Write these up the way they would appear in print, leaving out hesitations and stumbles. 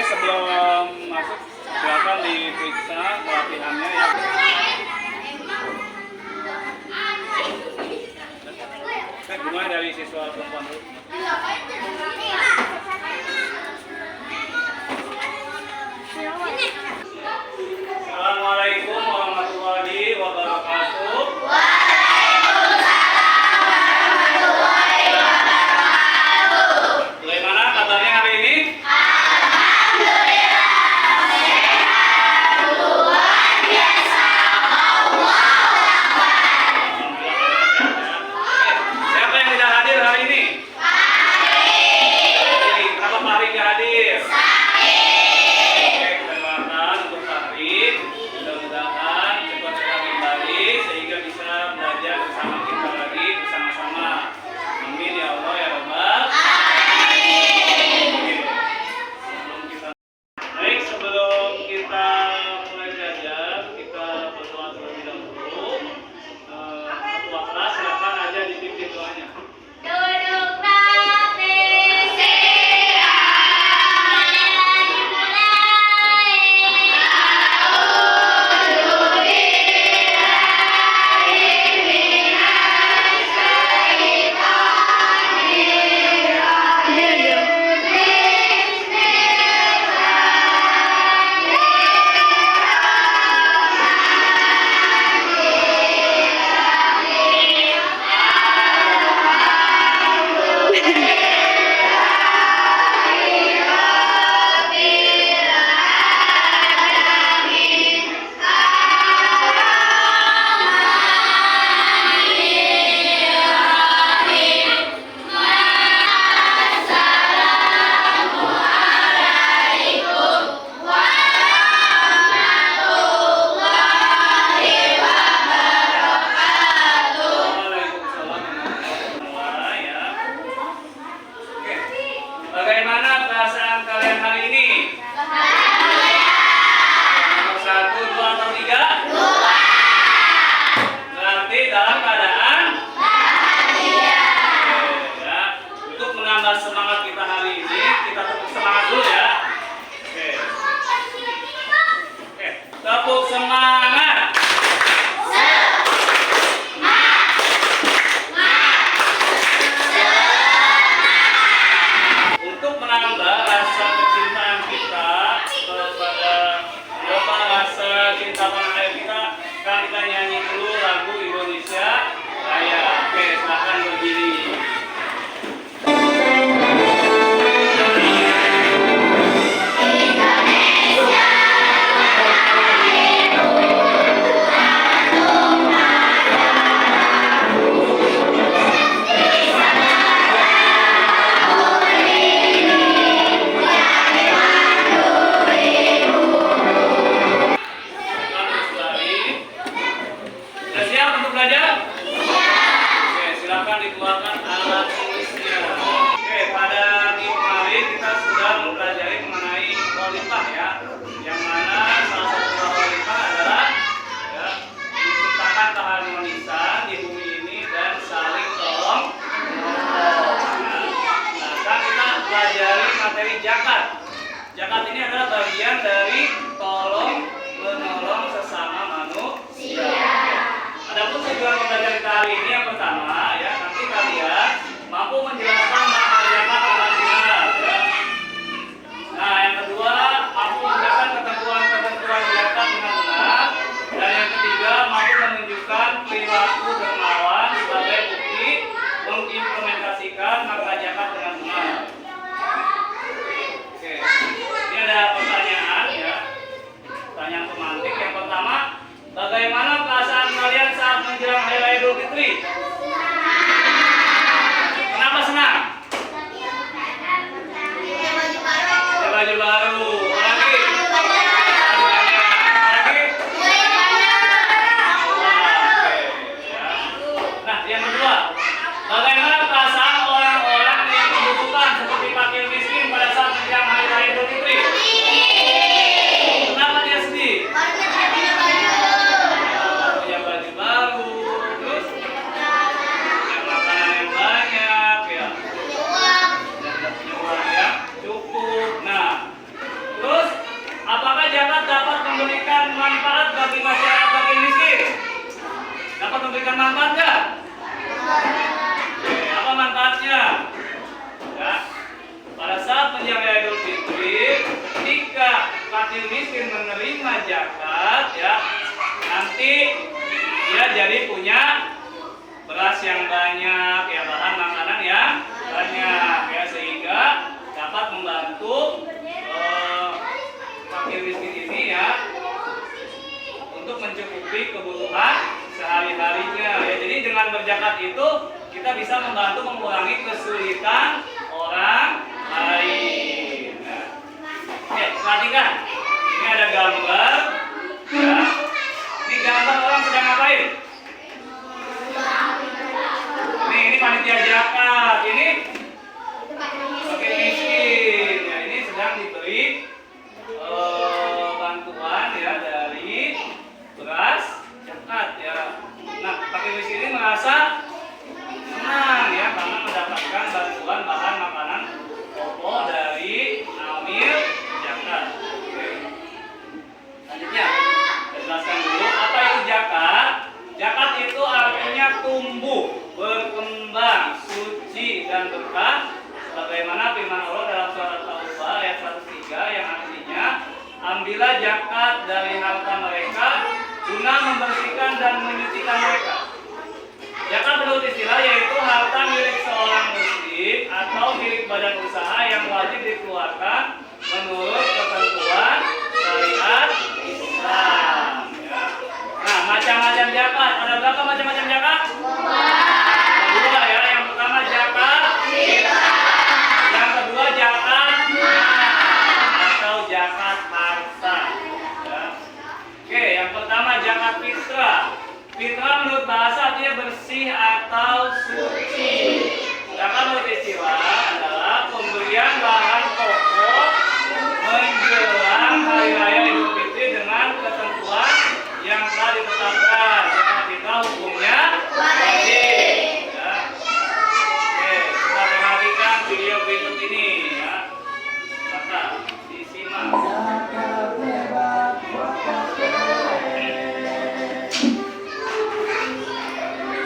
sebelum masuk silakan diperiksa pelatihannya ya. Dimulai dari siswa perempuan dulu. Assalamualaikum warahmatullahi wabarakatuh. Bagaimana kabarnya hari ini? Siapa yang tidak hadir hari ini? Kenapa Pak Hari tidak hadir? Oke, kita doakan untuk Pak Hari. Mudah-mudahan cepat sehat kembali sehingga bisa belajar bersama kita lagi bersama-sama. Amin ya Allah ya Rabbal. Baik, sebelum kita mulai belajar, kita berdoa terlebih dahulu. Ketua kelas silakan aja dipimpin doanya. Bagaimana perasaan kalian hari ini? Nomor 1, 2, atau 3? Berarti dalam keadaan bahagia. Ya. Untuk menambah semangat kita hari ini, kita tepuk semangat dulu ya. Oke. Tepuk semangat. Untuk menambah rasa kecintaan kita kepada rasa cinta tanah air kita, kan kita nyanyi dulu lagu Indonesia Raya. Oke, silakan berdiri. Sudah siap untuk belajar? Oke, silakan dikeluarkan alat tulisnya. Oke, pada minggu kemarin kita sudah mempelajari mengenai khalifah ya, yang mana salah satu khalifah adalah ya, menciptakan keharmonisan di bumi ini dan saling tolong menolong. Nah, sekarang kita pelajari materi zakat. Zakat ini adalah bagian dari tolong menolong sesama manusia. Adapun tujuan pembelajaran kita hari ini yang pertama ya, nanti kalian mampu menjelaskan makna zakat dengan benar ya. Nah, yang kedua, mampu menjelaskan ketentuan-ketentuan zakat dengan benar. Dan yang ketiga, mampu menunjukkan perilaku dermawan sebagai bukti mengimplementasikan makna zakat dengan benar. Oke, ini ada pertanyaan ya, pertanyaan pemantik. Yang pertama, bagaimana perasaan kalian saat menjelang Hari Raya Idul Fitri? Kenapa senang? fakir miskin menerima zakat ya, nanti dia jadi punya beras yang banyak ya, bahan makanan yang banyak ya, sehingga dapat membantu fakir miskin ini ya untuk mencukupi kebutuhan sehari-harinya ya. Jadi dengan berzakat itu kita bisa membantu mengurangi kesulitan orang lain. Nah, oke, perhatikan. Ini ada gambar ya. Ini gambar orang sedang ngapain? Ini panitia zakat. Ini fakir miskin ya, ini sedang diberi bantuan ya dari beras zakat ya. Nah, fakir miskin ini merasa senang ya karena mendapatkan bantuan bahan makanan pokok dari amil zakat. Oke. Selanjutnya, saya jelaskan dulu apa itu zakat. Zakat itu artinya tumbuh, berkembang, suci dan berkah, sebagaimana firman Allah dalam surat At-Taubah ayat 103 yang artinya, ambillah zakat dari harta mereka guna membersihkan dan menyucikan mereka. Zakat menurut istilah yaitu harta milik seorang muslim atau milik badan usaha yang wajib dikeluarkan menurut ketentuan syariat Islam. Ya. Nah, macam-macam zakat. Ada berapa macam-macam zakat? Dua ya. Yang pertama zakat fitrah. Yang kedua zakat atau zakat harta. Ya. Oke, yang pertama zakat fitrah. Fitrah menurut bahasa artinya bersih atau suci. Sedangkan menurut istilah adalah pemberian bahan pokok menjelang hari raya Idul Fitri dengan ketentuan yang telah ditetapkan. Zakat fitrah hukumnya wajib. Ya. Oke, kita perhatikan video berikut ini ya. Maka disimak.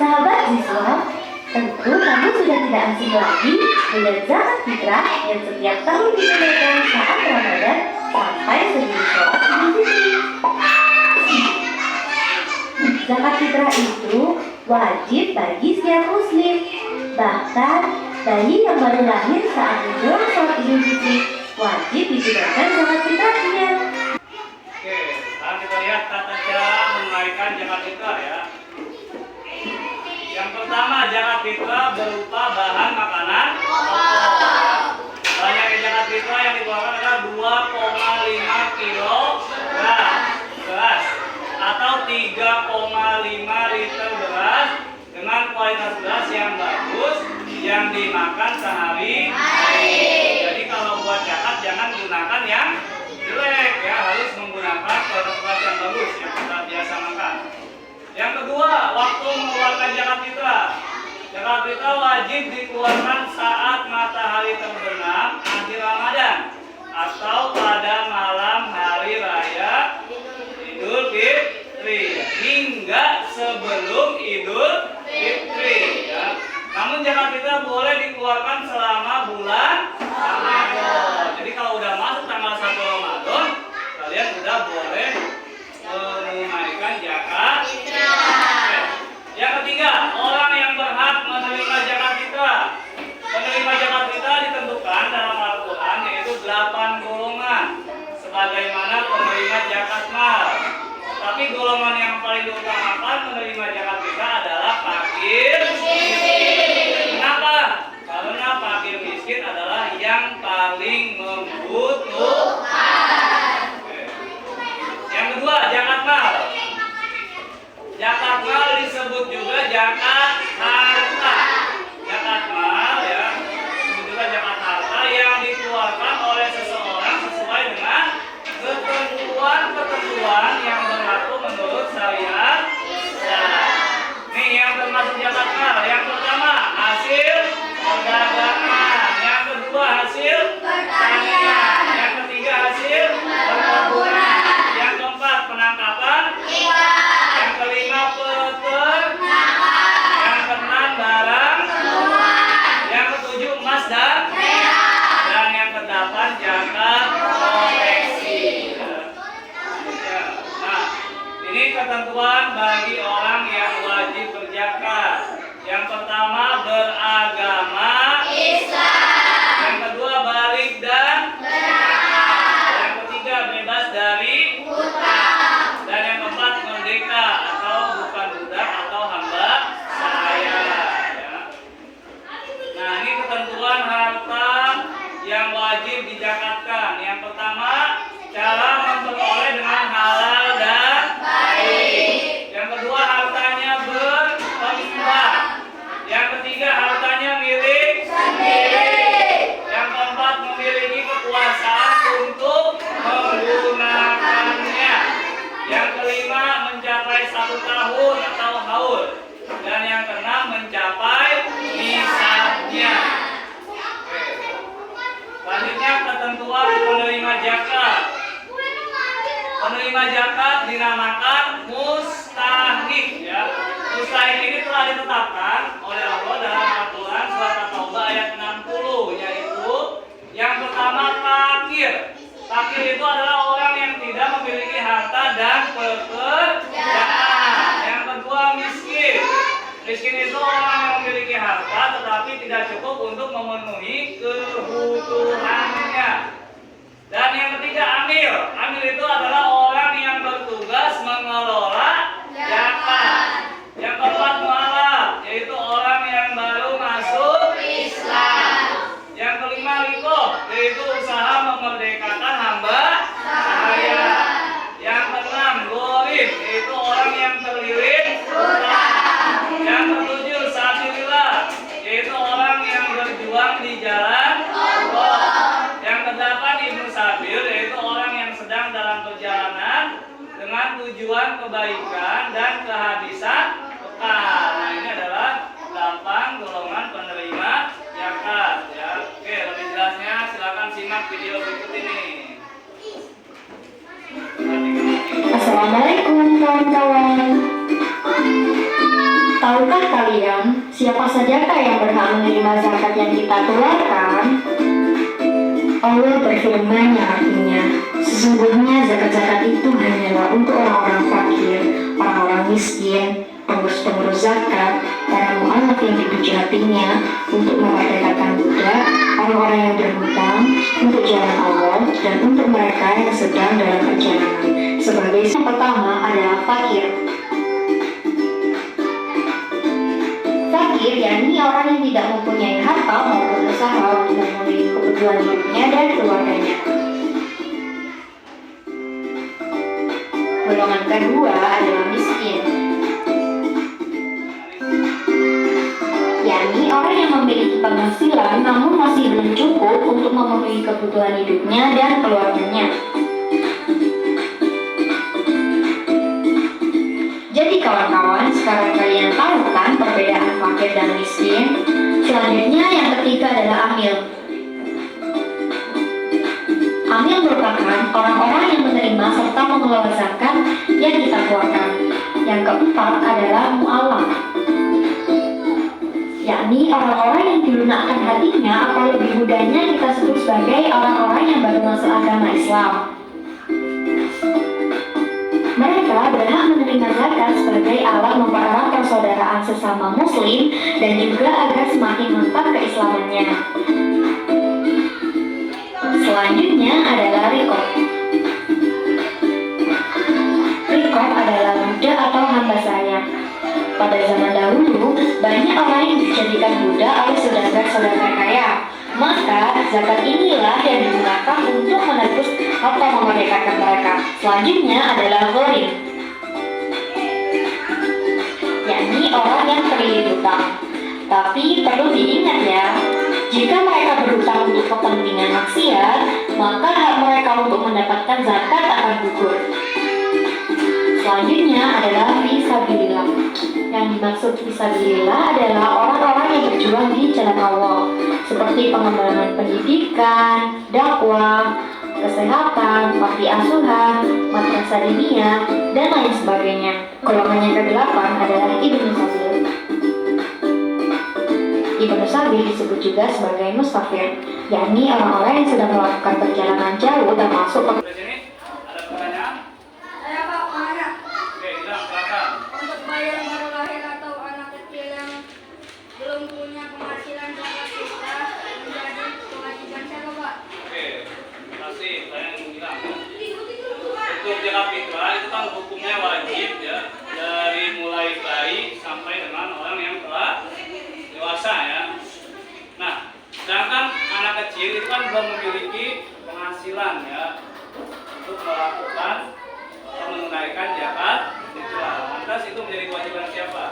Sahabat siswa, tentu kamu sudah tidak asing lagi dengan zakat fitrah yang setiap tahun ditunaikan saat Ramadan sampai sebelum sholat Idul Fitri. Zakat fitrah itu wajib bagi setiap muslim, bahkan bayi yang baru lahir saat menjelang sholat Idul Fitri wajib ditunaikan zakat fitrahnya. Oke, sekarang kita lihat tata cara menunaikan zakat fitrah ya. Yang pertama, zakat fitrah berupa bahan makanan pokok. Banyak zakat fitrah yang dikeluarkan adalah 2,5 kilo beras atau 3,5 liter beras dengan kualitas beras yang bagus yang dimakan sehari-hari. Jadi kalau buat zakat jangan gunakan yang jelek ya, harus menggunakan kualitas beras yang bagus yang kita biasa makan. Yang kedua, waktu mengeluarkan zakat fitrah. Zakat fitrah wajib dikeluarkan saat matahari terbenam akhir Ramadan atau pada malam hari raya Idul Fitri hingga sebelum Idul Fitri ya. Namun zakat fitrah boleh dikeluarkan selama bulan Ramadan. Jadi kalau udah masuk tanggal 1 Ramadan, kalian udah boleh menunaikan zakat fitrah. Yang ketiga, orang yang berhak menerima zakat fitrah. Penerima zakat fitrah ditentukan dalam Al-Quran yaitu 8 golongan. tahun atau haul. Dan yang keenam mencapai nisabnya. Selanjutnya ketentuan penerima zakat. Penerima zakat dinamakan mustahik ya. Mustahik ini telah ditetapkan oleh Allah dalam Al-Quran surat At-Taubah ayat 60, yaitu yang pertama fakir. Fakir itu adalah orang yang tidak memiliki harta dan pekerjaan. Yang kedua miskin. Miskin itu orang yang memiliki harta tetapi tidak cukup untuk memenuhi kebutuhannya. Dan yang ketiga amil. Amil itu adalah orang yang bertugas mengelola zakat. Yang keempat mualaf, yaitu orang yang baru masuk Islam. Yang kelima rikoh, yaitu usaha memerdekakan hamba sahaya. Yang keenam gharim, yaitu orang yang terlilit hutang. Yang ketujuh sabilillah, yaitu orang yang berjuang di jalan Allah. Yang kedelapan ibnu sabil, yaitu orang yang sedang dalam perjalanan dengan tujuan kebaikan dan kehabisan bekal. Nah, ini adalah 8 golongan penerima zakat ya. Oke, lebih jelasnya silakan simak video berikut ini. Assalamualaikum kawan-kawan. Tahukah kalian siapa sajakah yang berhak menerima zakat yang kita keluarkan? Allah berfirman yang artinya, sesungguhnya zakat-zakat itu hanyalah untuk orang-orang fakir, orang-orang miskin, pengurus-pengurus zakat, para mu'alaf yang dipuji hatinya, untuk memerdekakan budak, orang-orang yang berhutang, untuk jalan Allah, dan untuk mereka yang sedang dalam perjalanan. Sebagai yang pertama adalah fakir. Fakir yakni orang yang tidak mempunyai harta maupun usaha untuk memenuhi kebutuhan hidupnya dan keluarganya. Golongan kedua adalah miskin, yakni orang yang memiliki penghasilan namun masih belum cukup untuk memenuhi kebutuhan hidupnya dan keluarganya. Jadi kawan-kawan, sekarang kalian tahu kan perbedaan fakir dan miskin? Selanjutnya yang ketiga adalah amil. Amil merupakan orang-orang yang menerima serta mengelola zakat yang kita keluarkan. Yang keempat adalah mu'alaf, yakni orang-orang yang dilunakkan hatinya atau lebih mudahnya kita sebut sebagai orang-orang yang baru masuk agama Islam. Mereka berhak menerima zakat sebagai alat mempererat persaudaraan sesama muslim dan juga agar semakin mantap keislamannya. Selanjutnya adalah rikob. Rikob adalah budak atau hamba sahaya. Pada zaman dahulu, banyak orang yang dijadikan budak oleh saudagar-saudagar kaya. Maka zakat inilah yang digunakan untuk menebus atau memerdekakan mereka. Selanjutnya adalah gharim, yakni orang yang terlilit hutang. Tapi perlu diingat ya, jika mereka berhutang untuk kepentingan maksiat, maka hak mereka untuk mendapatkan zakat akan gugur. Selanjutnya adalah fisabilillah. Yang dimaksud fisabilillah adalah orang-orang yang berjuang di jalan Allah, seperti pengembangan pendidikan, dakwah, kesehatan, panti asuhan, madrasah diniyah, dan lain sebagainya. Golongan yang ke-8 adalah ibnu sabil. Ibnu sabil disebut juga sebagai musafir, yakni orang-orang yang sedang melakukan perjalanan jauh termasuk zakat fitrah itu kan hukumnya wajib ya, dari mulai bayi sampai dengan orang yang telah dewasa ya. Nah, sedangkan anak kecil itu kan belum memiliki penghasilan ya untuk melakukan atau menunaikan zakat fitrah. Lantas itu menjadi kewajiban siapa?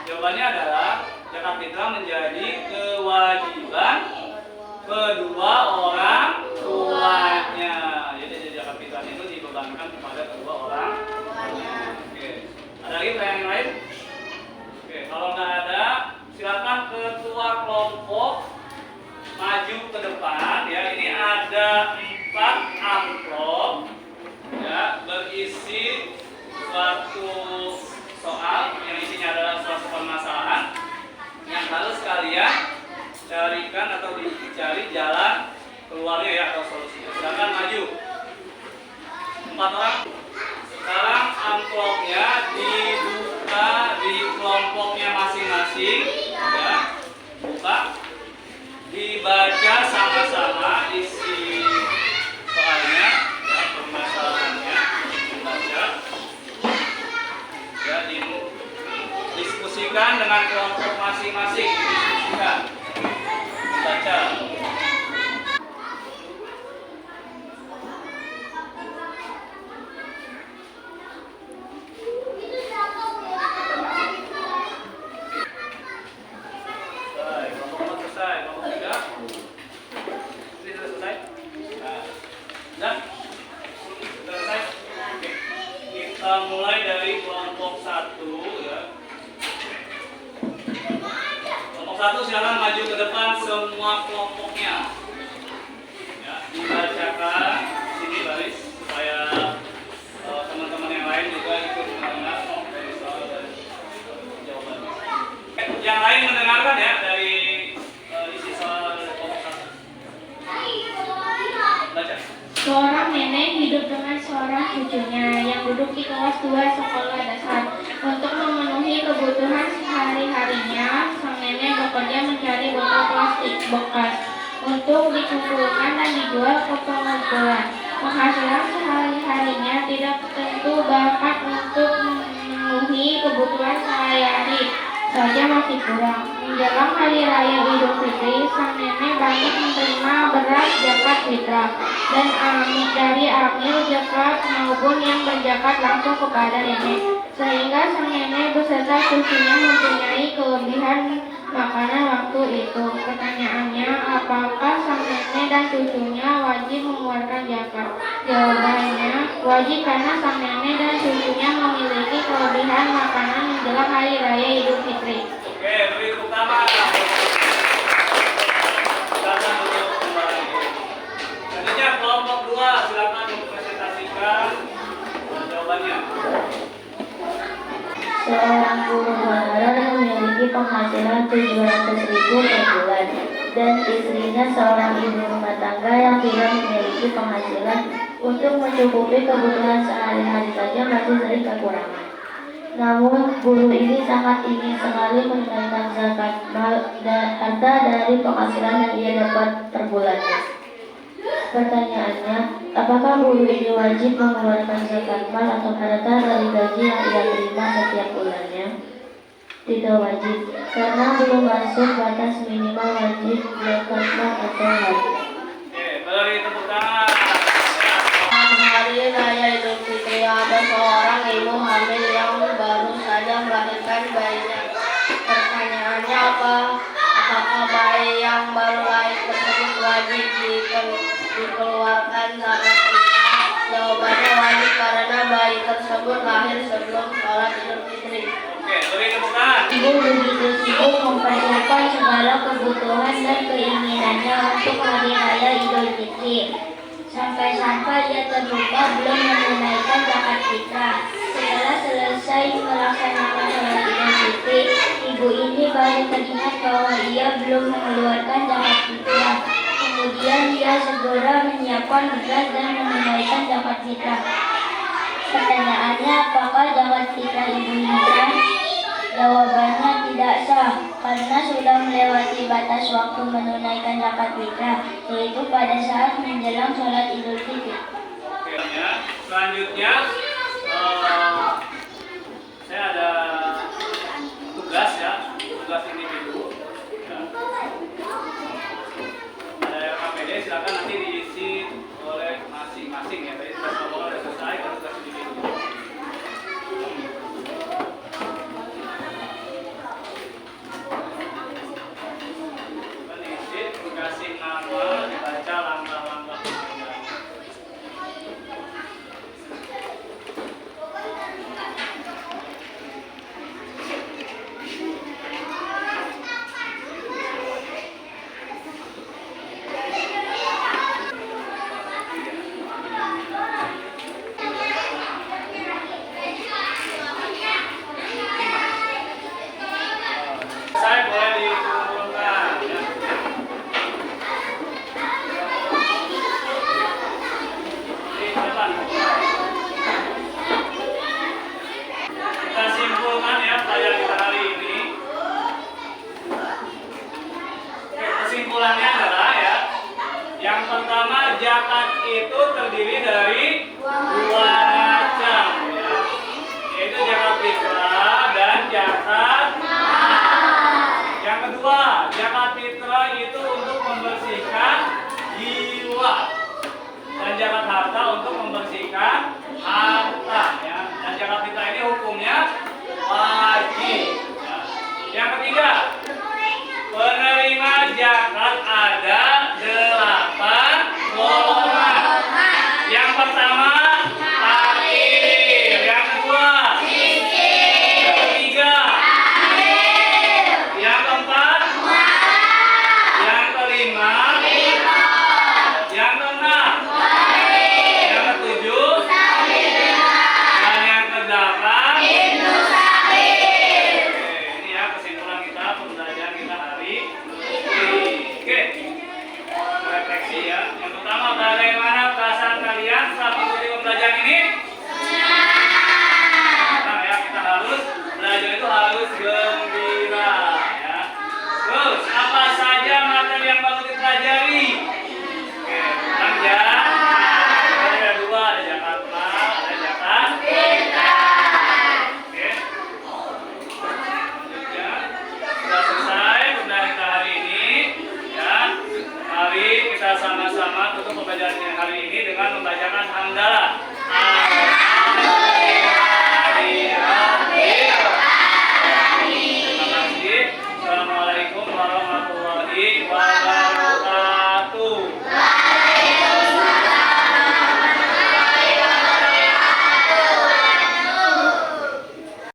Jawabannya adalah zakat fitrah menjadi kewajiban kedua orang tuanya. Jadi zakat fitrah itu dibebankan kepada kedua orang tuanya. Oke. Ada lagi pertanyaan yang lain? Oke, kalau nggak ada, silakan ketua kelompok maju ke depan ya. Ini ada 4 amplop ya, berisi suatu soal yang isinya adalah suatu permasalahan yang harus kalian carikan atau dicari jalan keluarnya ya, atau solusinya. Silakan maju. 4 orang. Sekarang amplopnya dibuka di kelompoknya masing-masing ya. Buka. Dibaca sama-sama isi soalnya ya, permasalahannya dibaca. Ya, diskusikan dengan kelompok masing-masing. Diskusikan. Baca. Kita mulai dari kelompok 1 ya. Kelompok 1 silakan maju ke depan semua kelompoknya. Ya, dibacakan sini baris supaya teman-teman yang lain juga ikut mendengar dari soal dan jawabannya. Yang lain mendengarkan ya dari isi soal dari kelompok 1. Baca. Seorang nenek hidup dengan seorang cucunya yang duduk di kelas 2 sekolah dasar. Untuk memenuhi kebutuhan sehari-harinya, sang nenek bekerja mencari botol plastik bekas untuk dikumpulkan dan dijual ke pengumpulan. Penghasilan sehari-harinya tidak tentu bahkan untuk memenuhi kebutuhan sehari-hari saja masih kurang. Menjelang hari raya Idul Fitri, sang nenek banyak menerima beras zakat fitrah dan dari amil zakat maupun yang berzakat langsung kepada nenek, sehingga sang nenek beserta cucunya mempunyai kelebihan makanan waktu itu. Pertanyaannya, apakah sang nenek dan cucunya wajib mengeluarkan zakat? Jawabannya, wajib karena sang nenek dan cucunya memiliki kelebihan makanan menjelang hari raya Idul Fitri. Oke, beri tepuk tangan. Silakan duduk kembali. Selanjutnya kelompok 2 silakan mempresentasikan jawabannya. Seorang guru honorer memiliki penghasilan 700.000 per bulan dan istrinya seorang ibu rumah tangga yang tidak memiliki penghasilan. Untuk mencukupi kebutuhan sehari-hari saja masih sering kekurangan. Namun guru ini sangat ingin sekali menunaikan zakat mal dan harta dari penghasilan yang ia dapat per bulannya. Pertanyaannya, apakah guru ini wajib mengeluarkan zakat mal atau harta dari gaji yang ia terima setiap bulannya? Tidak wajib, karena belum masuk batas minimal wajib zakat mal atau harta. Oke, beri tepuk tangan. Hari raya Idul Fitri, ada seorang ibu hamil yang baru saja melahirkan bayinya. Pertanyaannya, apakah bayi yang baru lahir tersebut wajib dikeluarkan zakat fitrah? Jawabannya wajib karena bayi tersebut lahir sebelum sholat Idul Fitri. Oke, beri tepuk tangan. Ibu begitu sibuk mempersiapkan segala kebutuhan dan keinginannya untuk hari raya Idul Fitri. Sampai-sampai ia terlupa belum menunaikan zakat fitrah. Setelah selesai melaksanakan sholat Idul Fitri, ibu ini baru teringat bahwa ia belum mengeluarkan zakat fitrah. Kemudian ia segera menyiapkan beras dan menunaikan zakat fitrah. Pertanyaannya, apakah zakat fitrah ibu ini sah? Jawabannya tidak sah, karena sudah melewati batas waktu menunaikan zakat fitrah, yaitu pada saat menjelang sholat Idul Fitri. Oke, ya. Selanjutnya saya ada tugas ya, tugas individu. Ya. Ada KPD, silakan nanti diisi oleh masing-masing ya. Tadi tugas nomor sudah selesai, tugas individu. Kasih nama, dibaca langkah-langkah pekerjaan. kesimpulannya adalah ya, yang pertama zakat itu terdiri dari dua macam ya, yaitu zakat fitrah